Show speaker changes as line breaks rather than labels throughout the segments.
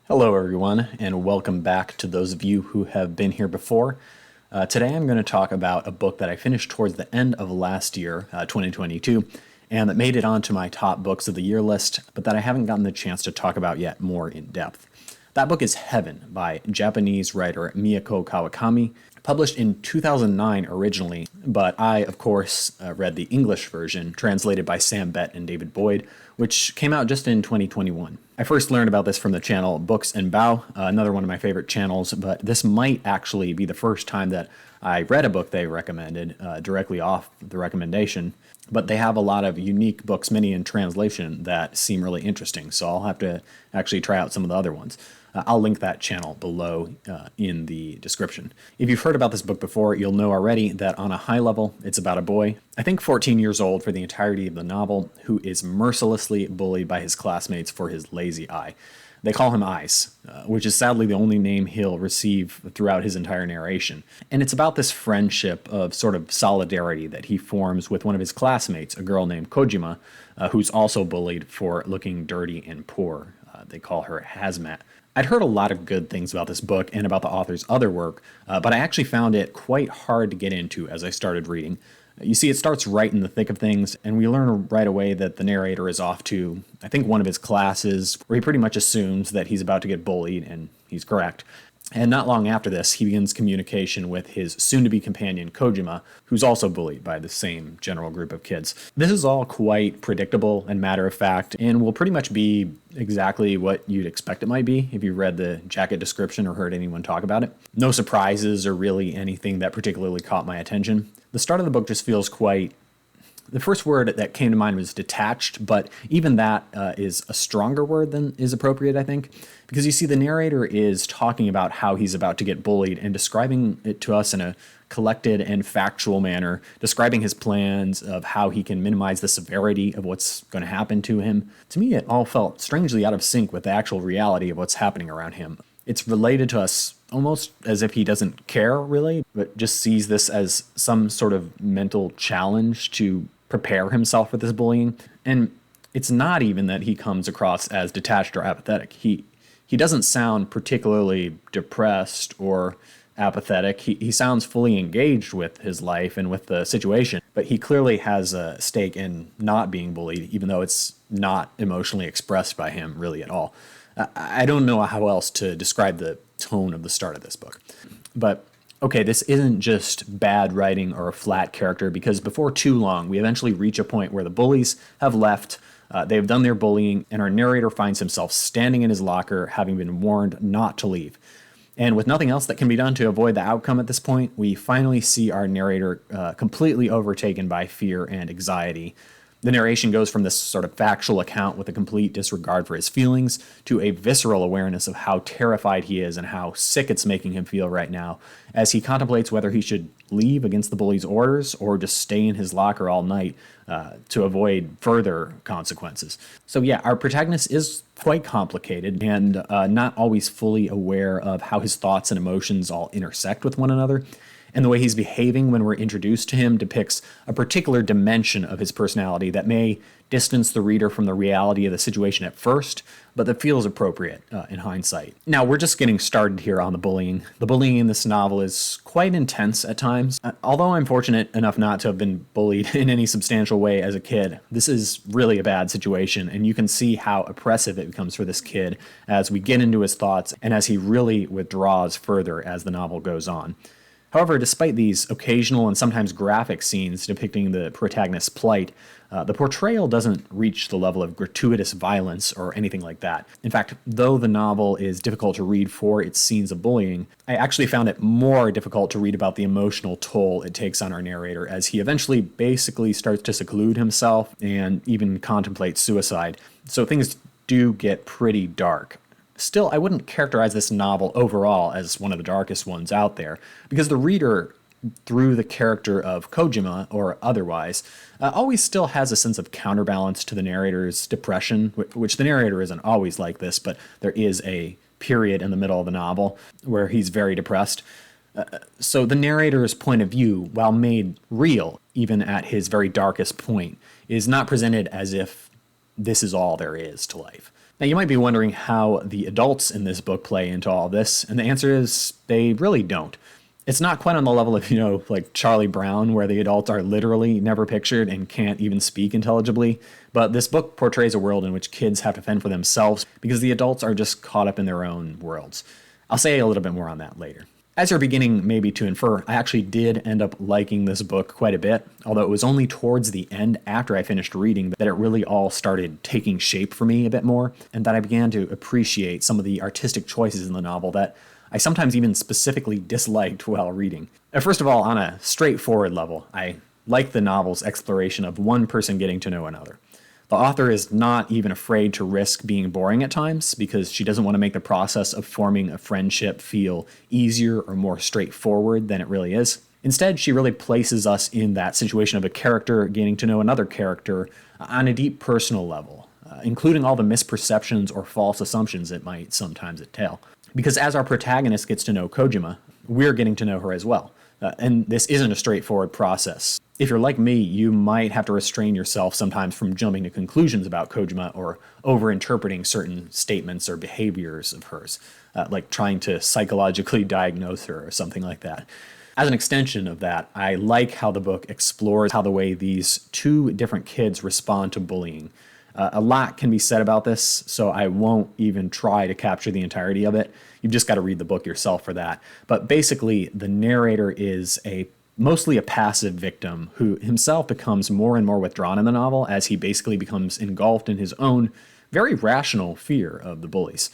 Hello, everyone, and welcome back to those of you who have been here before. Today, I'm going to talk about a book that I finished towards the end of last year, 2022, and that made it onto my top books of the year list, but that I haven't gotten the chance to talk about yet more in depth. That book is Heaven by Japanese writer Mieko Kawakami, published in 2009 originally, but I, of course, read the English version, translated by Sam Bett and David Boyd, which came out just in 2021. I first learned about this from the channel Books and Bow, another one of my favorite channels, but this might actually be the first time that I read a book they recommended directly off the recommendation. But they have a lot of unique books, many in translation, that seem really interesting, so I'll have to actually try out some of the other ones. I'll link that channel below in the description. If you've heard about this book before, you'll know already that on a high level, it's about a boy, I think 14 years old for the entirety of the novel, who is mercilessly bullied by his classmates for his lazy eye. They call him Eyes, which is sadly the only name he'll receive throughout his entire narration. And it's about this friendship of sort of solidarity that he forms with one of his classmates, a girl named Kojima, who's also bullied for looking dirty and poor. They call her Hazmat. I'd heard a lot of good things about this book and about the author's other work, but I actually found it quite hard to get into as I started reading. You see, it starts right in the thick of things, and we learn right away that the narrator is off to, I think, one of his classes, where he pretty much assumes that he's about to get bullied, and he's correct. And not long after this, he begins communication with his soon-to-be companion, Kojima, who's also bullied by the same general group of kids. This is all quite predictable and matter-of-fact, and will pretty much be exactly what you'd expect it might be if you read the jacket description or heard anyone talk about it. No surprises or really anything that particularly caught my attention. The start of the book just feels quite... The first word that came to mind was detached, but even that is a stronger word than is appropriate, I think, because you see the narrator is talking about how he's about to get bullied and describing it to us in a collected and factual manner, describing his plans of how he can minimize the severity of what's going to happen to him. To me, it all felt strangely out of sync with the actual reality of what's happening around him. It's related to us almost as if he doesn't care, really, but just sees this as some sort of mental challenge to prepare himself for this bullying. And it's not even that he comes across as detached or apathetic. He doesn't sound particularly depressed or apathetic. He sounds fully engaged with his life and with the situation, but he clearly has a stake in not being bullied, even though it's not emotionally expressed by him really at all. I don't know how else to describe the tone of the start of this book. But okay, this isn't just bad writing or a flat character, because before too long, we eventually reach a point where the bullies have left, they've done their bullying, and our narrator finds himself standing in his locker, having been warned not to leave. And with nothing else that can be done to avoid the outcome at this point, we finally see our narrator completely overtaken by fear and anxiety. The narration goes from this sort of factual account with a complete disregard for his feelings to a visceral awareness of how terrified he is and how sick it's making him feel right now, as he contemplates whether he should leave against the bully's orders or just stay in his locker all night to avoid further consequences. So yeah, our protagonist is quite complicated and not always fully aware of how his thoughts and emotions all intersect with one another. And the way he's behaving when we're introduced to him depicts a particular dimension of his personality that may distance the reader from the reality of the situation at first, but that feels appropriate in hindsight. Now, we're just getting started here on the bullying. The bullying in this novel is quite intense at times. Although I'm fortunate enough not to have been bullied in any substantial way as a kid, this is really a bad situation, and you can see how oppressive it becomes for this kid as we get into his thoughts and as he really withdraws further as the novel goes on. However, despite these occasional and sometimes graphic scenes depicting the protagonist's plight, the portrayal doesn't reach the level of gratuitous violence or anything like that. In fact, though the novel is difficult to read for its scenes of bullying, I actually found it more difficult to read about the emotional toll it takes on our narrator as he eventually basically starts to seclude himself and even contemplate suicide. So things do get pretty dark. Still, I wouldn't characterize this novel overall as one of the darkest ones out there, because the reader, through the character of Kojima or otherwise, always still has a sense of counterbalance to the narrator's depression, which the narrator isn't always like this, but there is a period in the middle of the novel where he's very depressed. So the narrator's point of view, while made real, even at his very darkest point, is not presented as if this is all there is to life. Now, you might be wondering how the adults in this book play into all this, and the answer is they really don't. It's not quite on the level of, like Charlie Brown, where the adults are literally never pictured and can't even speak intelligibly, but this book portrays a world in which kids have to fend for themselves because the adults are just caught up in their own worlds. I'll say a little bit more on that later. As you're beginning maybe to infer, I actually did end up liking this book quite a bit, although it was only towards the end after I finished reading that it really all started taking shape for me a bit more, and that I began to appreciate some of the artistic choices in the novel that I sometimes even specifically disliked while reading. First of all, on a straightforward level, I like the novel's exploration of one person getting to know another. The author is not even afraid to risk being boring at times because she doesn't want to make the process of forming a friendship feel easier or more straightforward than it really is. Instead, she really places us in that situation of a character getting to know another character on a deep personal level, including all the misperceptions or false assumptions it might sometimes entail. Because as our protagonist gets to know Kojima, we're getting to know her as well. And this isn't a straightforward process. If you're like me, you might have to restrain yourself sometimes from jumping to conclusions about Kojima or overinterpreting certain statements or behaviors of hers, like trying to psychologically diagnose her or something like that. As an extension of that, I like how the book explores how the way these two different kids respond to bullying. A lot can be said about this, so I won't even try to capture the entirety of it. You've just got to read the book yourself for that. But basically, the narrator is mostly a passive victim who himself becomes more and more withdrawn in the novel as he basically becomes engulfed in his own very rational fear of the bullies.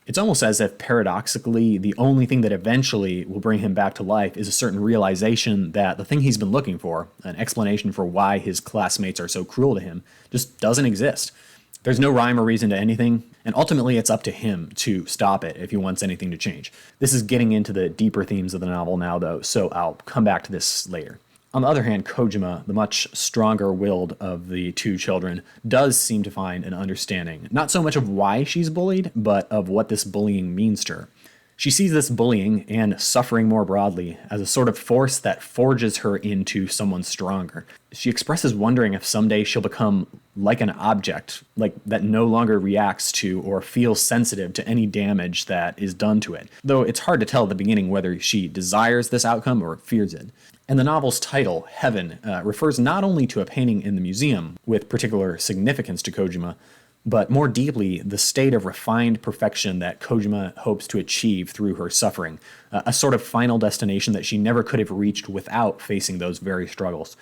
It's almost as if, paradoxically, the only thing that eventually will bring him back to life is a certain realization that the thing he's been looking for, an explanation for why his classmates are so cruel to him, just doesn't exist. There's no rhyme or reason to anything, and ultimately it's up to him to stop it if he wants anything to change. This is getting into the deeper themes of the novel now, though, so I'll come back to this later. On the other hand, Kojima, the much stronger-willed of the two children, does seem to find an understanding, not so much of why she's bullied, but of what this bullying means to her. She sees this bullying and suffering more broadly as a sort of force that forges her into someone stronger. She expresses wondering if someday she'll become like an object, like that no longer reacts to or feels sensitive to any damage that is done to it, though it's hard to tell at the beginning whether she desires this outcome or fears it. And the novel's title, Heaven, refers not only to a painting in the museum with particular significance to Kojima, but more deeply, the state of refined perfection that Kojima hopes to achieve through her suffering, a sort of final destination that she never could have reached without facing those very struggles.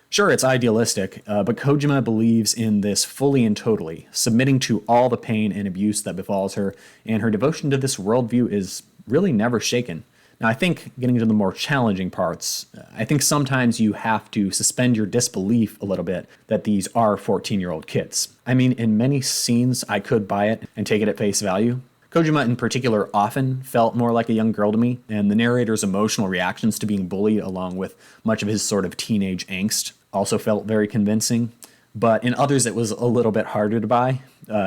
Sure, it's idealistic, but Kojima believes in this fully and totally, submitting to all the pain and abuse that befalls her, and her devotion to this worldview is really never shaken. Now, I think getting to the more challenging parts, I think sometimes you have to suspend your disbelief a little bit that these are 14-year-old kids. I mean, in many scenes, I could buy it and take it at face value. Kojima in particular often felt more like a young girl to me, and the narrator's emotional reactions to being bullied along with much of his sort of teenage angst also felt very convincing. But in others, it was a little bit harder to buy.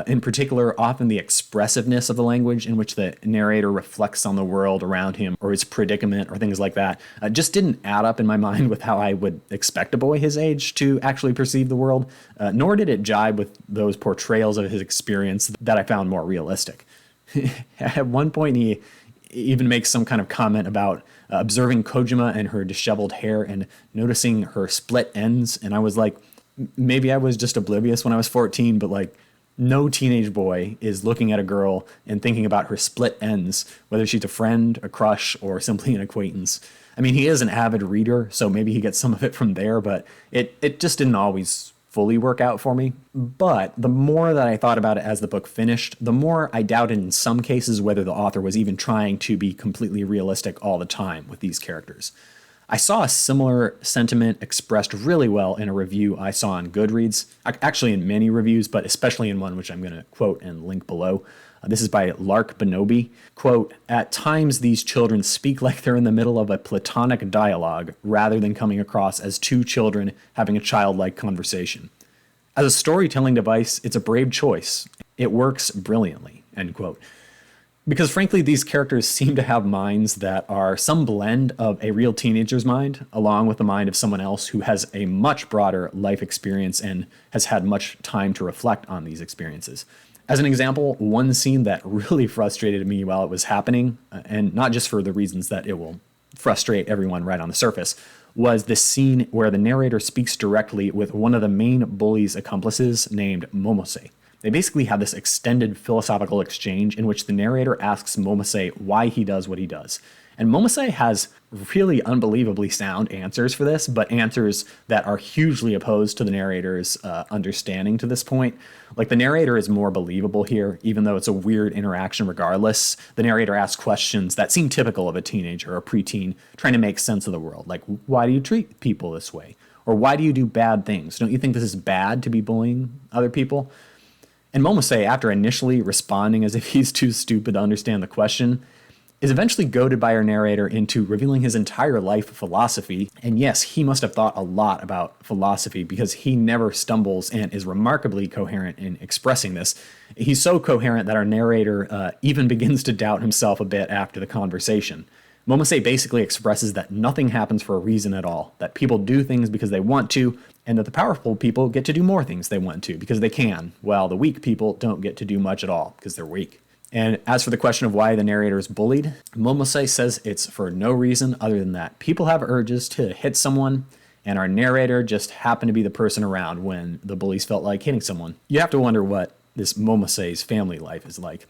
In particular, often the expressiveness of the language in which the narrator reflects on the world around him or his predicament or things like that just didn't add up in my mind with how I would expect a boy his age to actually perceive the world, nor did it jibe with those portrayals of his experience that I found more realistic. At one point, he even makes some kind of comment about observing Kojima and her disheveled hair and noticing her split ends, and I was like, maybe I was just oblivious when I was 14, but like no teenage boy is looking at a girl and thinking about her split ends, whether she's a friend, a crush, or simply an acquaintance. I mean, he is an avid reader, so maybe he gets some of it from there, but it just didn't always fully work out for me. But the more that I thought about it as the book finished, the more I doubted in some cases whether the author was even trying to be completely realistic all the time with these characters. I saw a similar sentiment expressed really well in a review I saw on Goodreads, actually in many reviews, but especially in one which I'm going to quote and link below. This is by Lark Benobi. Quote, "At times these children speak like they're in the middle of a platonic dialogue rather than coming across as two children having a childlike conversation. As a storytelling device, it's a brave choice. It works brilliantly," end quote. Because frankly, these characters seem to have minds that are some blend of a real teenager's mind, along with the mind of someone else who has a much broader life experience and has had much time to reflect on these experiences. As an example, one scene that really frustrated me while it was happening, and not just for the reasons that it will frustrate everyone right on the surface, was the scene where the narrator speaks directly with one of the main bully's accomplices named Momose. They basically have this extended philosophical exchange in which the narrator asks Momose why he does what he does. And Momose has really unbelievably sound answers for this, but answers that are hugely opposed to the narrator's understanding to this point. Like, the narrator is more believable here, even though it's a weird interaction regardless. The narrator asks questions that seem typical of a teenager or a preteen trying to make sense of the world. Like, why do you treat people this way? Or why do you do bad things? Don't you think this is bad to be bullying other people? And Momose, after initially responding as if he's too stupid to understand the question, is eventually goaded by our narrator into revealing his entire life of philosophy. And yes, he must have thought a lot about philosophy because he never stumbles and is remarkably coherent in expressing this. He's so coherent that our narrator even begins to doubt himself a bit after the conversation. Momose basically expresses that nothing happens for a reason at all, that people do things because they want to, and that the powerful people get to do more things they want to because they can, while the weak people don't get to do much at all because they're weak. And as for the question of why the narrator is bullied, Momose says it's for no reason other than that people have urges to hit someone, and our narrator just happened to be the person around when the bullies felt like hitting someone. You have to wonder what this Momose's family life is like.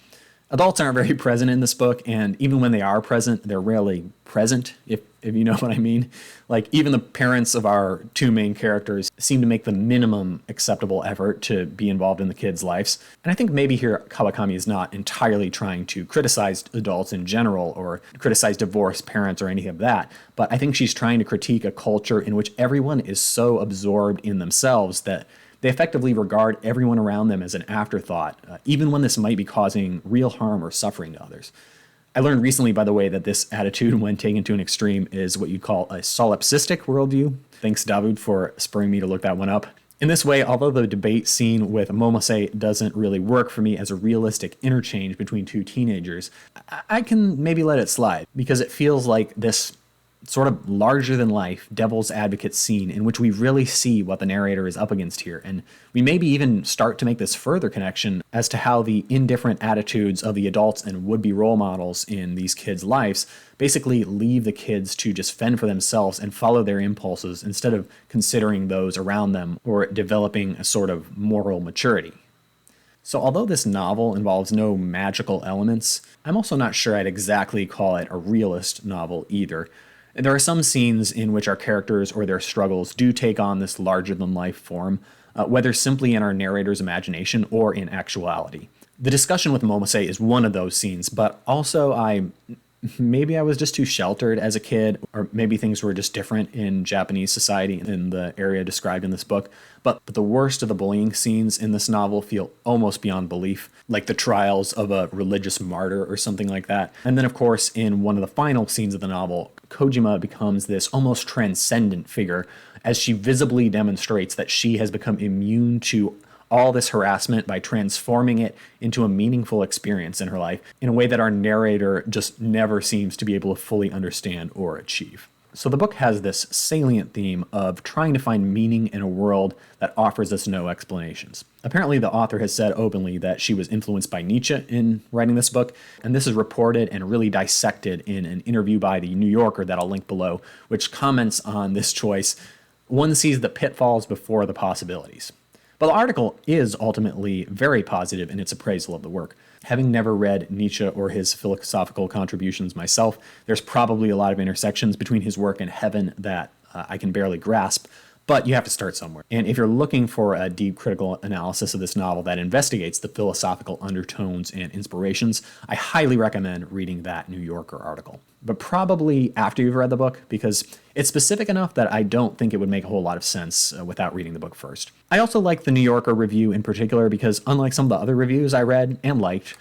Adults aren't very present in this book, and even when they are present, they're rarely present, if you know what I mean. Like, even the parents of our two main characters seem to make the minimum acceptable effort to be involved in the kids' lives. And I think maybe here Kawakami is not entirely trying to criticize adults in general or criticize divorced parents or any of that, but I think she's trying to critique a culture in which everyone is so absorbed in themselves that they effectively regard everyone around them as an afterthought, even when this might be causing real harm or suffering to others. I learned recently, by the way, that this attitude, when taken to an extreme, is what you'd call a solipsistic worldview. Thanks, David, for spurring me to look that one up. In this way, although the debate scene with Momose doesn't really work for me as a realistic interchange between two teenagers, I can maybe let it slide, because it feels like this sort of larger-than-life devil's advocate scene in which we really see what the narrator is up against here, and we maybe even start to make this further connection as to how the indifferent attitudes of the adults and would-be role models in these kids' lives basically leave the kids to just fend for themselves and follow their impulses instead of considering those around them or developing a sort of moral maturity. So although this novel involves no magical elements, I'm also not sure I'd exactly call it a realist novel either. There are some scenes in which our characters or their struggles do take on this larger-than-life form, whether simply in our narrator's imagination or in actuality. The discussion with Momose is one of those scenes, but also maybe I was just too sheltered as a kid, or maybe things were just different in Japanese society in the area described in this book. But the worst of the bullying scenes in this novel feel almost beyond belief, like the trials of a religious martyr or something like that. And then, of course, in one of the final scenes of the novel, Kojima becomes this almost transcendent figure as she visibly demonstrates that she has become immune to all this harassment by transforming it into a meaningful experience in her life in a way that our narrator just never seems to be able to fully understand or achieve. So the book has this salient theme of trying to find meaning in a world that offers us no explanations. Apparently, the author has said openly that she was influenced by Nietzsche in writing this book, and this is reported and really dissected in an interview by the New Yorker that I'll link below, which comments on this choice. One sees the pitfalls before the possibilities. But the article is ultimately very positive in its appraisal of the work. Having never read Nietzsche or his philosophical contributions myself, there's probably a lot of intersections between his work and Heaven that I can barely grasp, but you have to start somewhere. And if you're looking for a deep critical analysis of this novel that investigates the philosophical undertones and inspirations, I highly recommend reading that New Yorker article. But probably after you've read the book, because it's specific enough that I don't think it would make a whole lot of sense without reading the book first. I also like the New Yorker review in particular because unlike some of the other reviews I read and liked,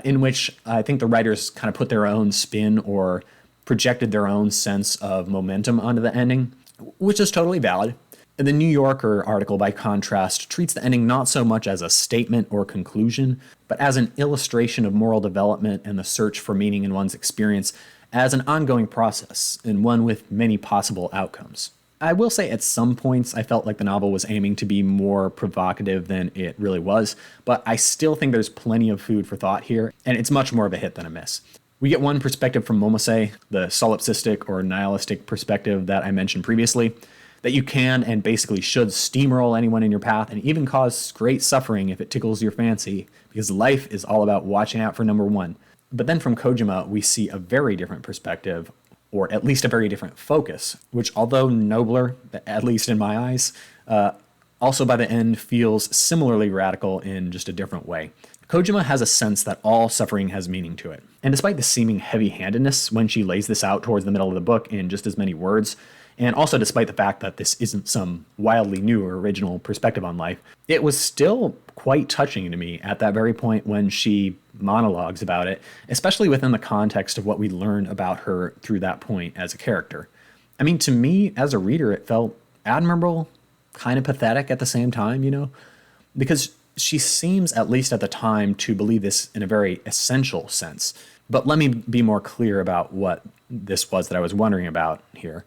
in which I think the writers kind of put their own spin or projected their own sense of momentum onto the ending, which is totally valid. The New Yorker article, by contrast, treats the ending not so much as a statement or conclusion, but as an illustration of moral development and the search for meaning in one's experience as an ongoing process, and one with many possible outcomes. I will say at some points I felt like the novel was aiming to be more provocative than it really was, but I still think there's plenty of food for thought here, and it's much more of a hit than a miss. We get one perspective from Momose, the solipsistic or nihilistic perspective that I mentioned previously, that you can and basically should steamroll anyone in your path and even cause great suffering if it tickles your fancy, because life is all about watching out for number one. But then from Kojima, we see a very different perspective, or at least a very different focus, which, although nobler, at least in my eyes, also by the end feels similarly radical in just a different way. Kojima has a sense that all suffering has meaning to it. And despite the seeming heavy-handedness when she lays this out towards the middle of the book in just as many words, and also despite the fact that this isn't some wildly new or original perspective on life, it was still quite touching to me at that very point when she monologues about it, especially within the context of what we learned about her through that point as a character. I mean, to me, as a reader, it felt admirable, kind of pathetic at the same time, because she seems, at least at the time, to believe this in a very essential sense. But let me be more clear about what this was that I was wondering about here.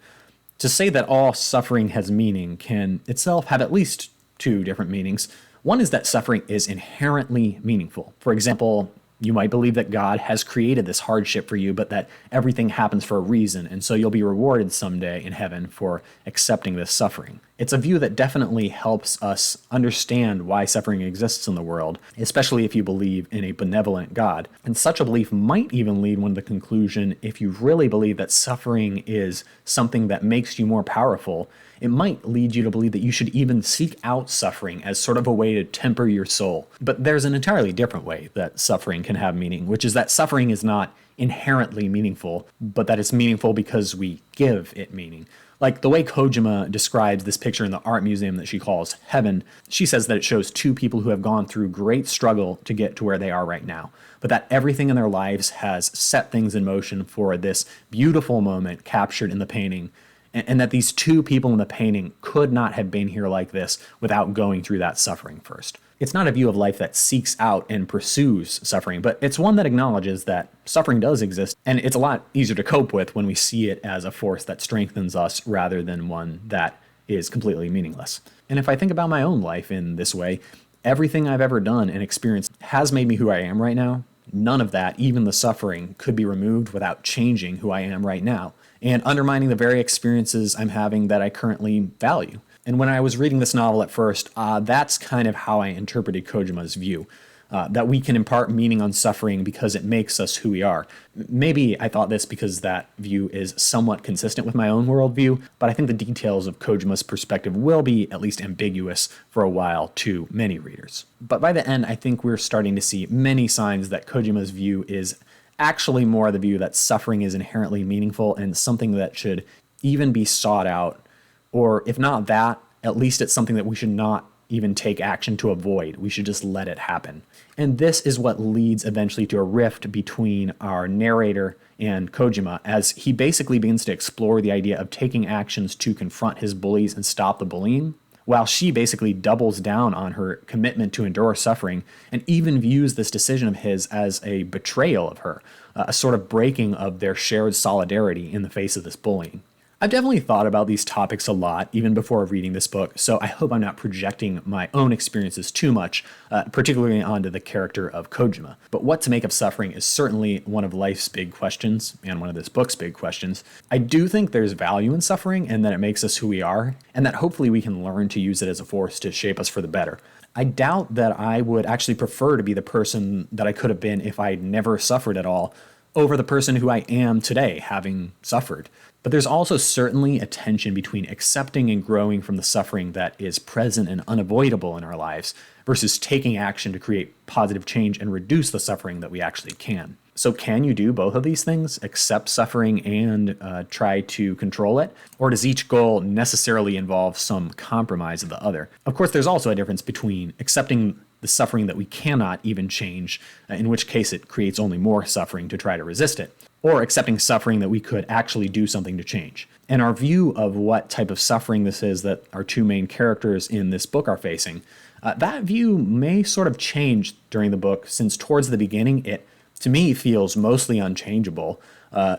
To say that all suffering has meaning can itself have at least two different meanings. One is that suffering is inherently meaningful. For example, you might believe that God has created this hardship for you, but that everything happens for a reason, and so you'll be rewarded someday in heaven for accepting this suffering. It's a view that definitely helps us understand why suffering exists in the world, especially if you believe in a benevolent God. And such a belief might even lead one to the conclusion, if you really believe that suffering is something that makes you more powerful, it might lead you to believe that you should even seek out suffering as sort of a way to temper your soul. But there's an entirely different way that suffering can have meaning, which is that suffering is not inherently meaningful, but that it's meaningful because we give it meaning. Like the way Kojima describes this picture in the art museum that she calls heaven, she says that it shows two people who have gone through great struggle to get to where they are right now, but that everything in their lives has set things in motion for this beautiful moment captured in the painting, and that these two people in the painting could not have been here like this without going through that suffering first. It's not a view of life that seeks out and pursues suffering, but it's one that acknowledges that suffering does exist, and it's a lot easier to cope with when we see it as a force that strengthens us rather than one that is completely meaningless. And if I think about my own life in this way, everything I've ever done and experienced has made me who I am right now. None of that, even the suffering, could be removed without changing who I am right now and undermining the very experiences I'm having that I currently value. And when I was reading this novel at first, that's kind of how I interpreted Kojima's view, that we can impart meaning on suffering because it makes us who we are. Maybe I thought this because that view is somewhat consistent with my own worldview, but I think the details of Kojima's perspective will be at least ambiguous for a while to many readers. But by the end, I think we're starting to see many signs that Kojima's view is actually more the view that suffering is inherently meaningful and something that should even be sought out, or if not that, at least it's something that we should not even take action to avoid. We should just let it happen. And this is what leads eventually to a rift between our narrator and Kojima, as he basically begins to explore the idea of taking actions to confront his bullies and stop the bullying, while she basically doubles down on her commitment to endure suffering and even views this decision of his as a betrayal of her, a sort of breaking of their shared solidarity in the face of this bullying. I've definitely thought about these topics a lot, even before reading this book, so I hope I'm not projecting my own experiences too much, particularly onto the character of Kojima. But what to make of suffering is certainly one of life's big questions, and one of this book's big questions. I do think there's value in suffering, and that it makes us who we are, and that hopefully we can learn to use it as a force to shape us for the better. I doubt that I would actually prefer to be the person that I could have been if I'd never suffered at all, over the person who I am today, having suffered. But there's also certainly a tension between accepting and growing from the suffering that is present and unavoidable in our lives versus taking action to create positive change and reduce the suffering that we actually can. So can you do both of these things, accept suffering and try to control it? Or does each goal necessarily involve some compromise of the other? Of course, there's also a difference between accepting the suffering that we cannot even change, in which case it creates only more suffering to try to resist it, or accepting suffering that we could actually do something to change. And our view of what type of suffering this is that our two main characters in this book are facing, that view may sort of change during the book, since towards the beginning it to me feels mostly unchangeable.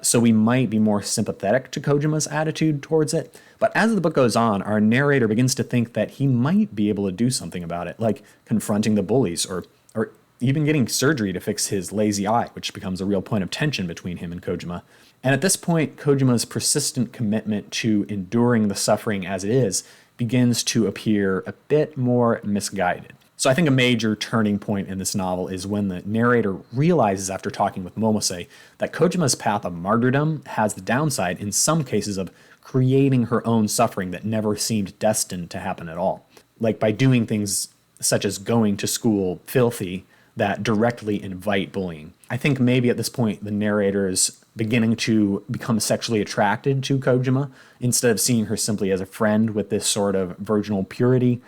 So we might be more sympathetic to Kojima's attitude towards it. But as the book goes on, our narrator begins to think that he might be able to do something about it, like confronting the bullies or even getting surgery to fix his lazy eye, which becomes a real point of tension between him and Kojima. And at this point, Kojima's persistent commitment to enduring the suffering as it is begins to appear a bit more misguided. So I think a major turning point in this novel is when the narrator realizes after talking with Momose that Kojima's path of martyrdom has the downside in some cases of creating her own suffering that never seemed destined to happen at all. Like by doing things such as going to school filthy that directly invite bullying. I think maybe at this point the narrator is beginning to become sexually attracted to Kojima instead of seeing her simply as a friend with this sort of virginal purity.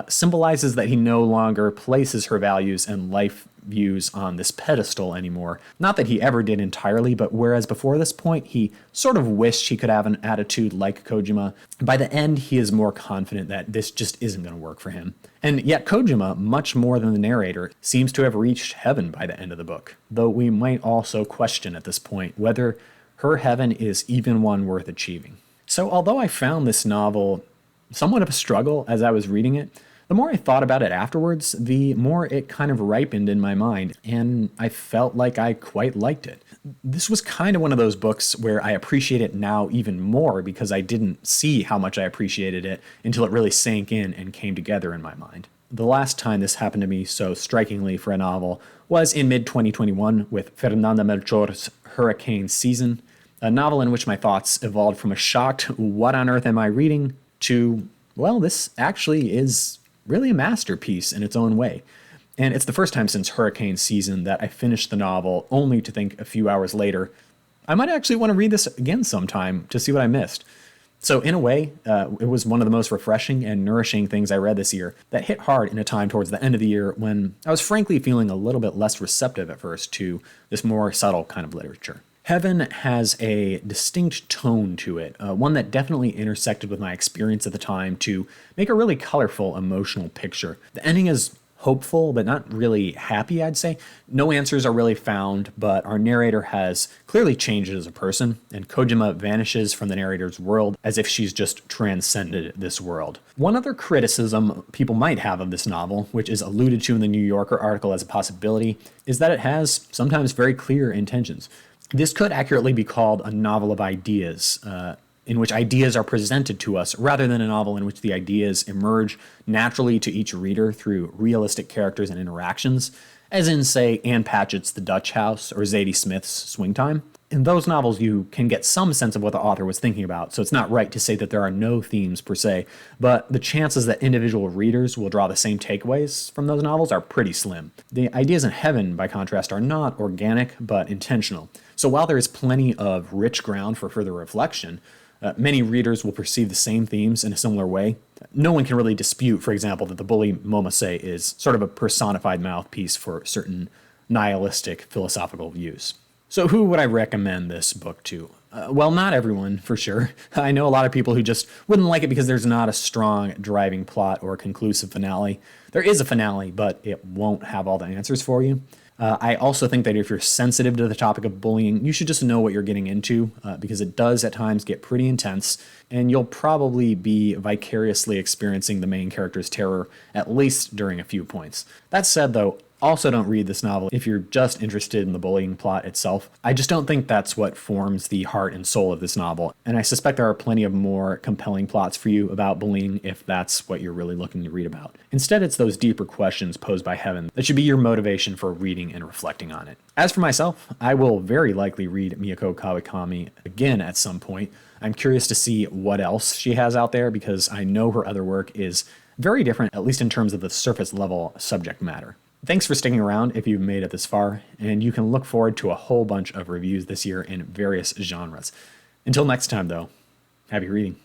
Symbolizes that he no longer places her values and life views on this pedestal anymore. Not that he ever did entirely, but whereas before this point he sort of wished he could have an attitude like Kojima, by the end he is more confident that this just isn't going to work for him. And yet Kojima, much more than the narrator, seems to have reached heaven by the end of the book, though we might also question at this point whether her heaven is even one worth achieving. So although I found this novel somewhat of a struggle as I was reading it, the more I thought about it afterwards, the more it kind of ripened in my mind, and I felt like I quite liked it. This was kind of one of those books where I appreciate it now even more because I didn't see how much I appreciated it until it really sank in and came together in my mind. The last time this happened to me so strikingly for a novel was in mid-2021 with Fernanda Melchor's Hurricane Season, a novel in which my thoughts evolved from a shocked, what on earth am I reading, to, well, this actually is really a masterpiece in its own way. And it's the first time since Hurricane Season that I finished the novel only to think a few hours later, I might actually want to read this again sometime to see what I missed. So in a way, it was one of the most refreshing and nourishing things I read this year that hit hard in a time towards the end of the year when I was frankly feeling a little bit less receptive at first to this more subtle kind of literature. Heaven has a distinct tone to it, one that definitely intersected with my experience at the time to make a really colorful, emotional picture. The ending is hopeful, but not really happy, I'd say. No answers are really found, but our narrator has clearly changed as a person, and Kojima vanishes from the narrator's world as if she's just transcended this world. One other criticism people might have of this novel, which is alluded to in the New Yorker article as a possibility, is that it has sometimes very clear intentions. This could accurately be called a novel of ideas, in which ideas are presented to us, rather than a novel in which the ideas emerge naturally to each reader through realistic characters and interactions, as in, say, Anne Patchett's The Dutch House or Zadie Smith's Swing Time. In those novels, you can get some sense of what the author was thinking about, so it's not right to say that there are no themes per se, but the chances that individual readers will draw the same takeaways from those novels are pretty slim. The ideas in Heaven, by contrast, are not organic, but intentional. So while there is plenty of rich ground for further reflection, many readers will perceive the same themes in a similar way. No one can really dispute, for example, that the bully Momose is sort of a personified mouthpiece for certain nihilistic philosophical views. So who would I recommend this book to? Well, not everyone, for sure. I know a lot of people who just wouldn't like it because there's not a strong driving plot or conclusive finale. There is a finale, but it won't have all the answers for you. I also think that if you're sensitive to the topic of bullying, you should just know what you're getting into, because it does at times get pretty intense, and you'll probably be vicariously experiencing the main character's terror, at least during a few points. That said, though, also don't read this novel if you're just interested in the bullying plot itself. I just don't think that's what forms the heart and soul of this novel, and I suspect there are plenty of more compelling plots for you about bullying if that's what you're really looking to read about. Instead, it's those deeper questions posed by Heaven that should be your motivation for reading and reflecting on it. As for myself, I will very likely read Mieko Kawakami again at some point. I'm curious to see what else she has out there because I know her other work is very different, at least in terms of the surface level subject matter. Thanks for sticking around if you've made it this far, and you can look forward to a whole bunch of reviews this year in various genres. Until next time, though, happy reading.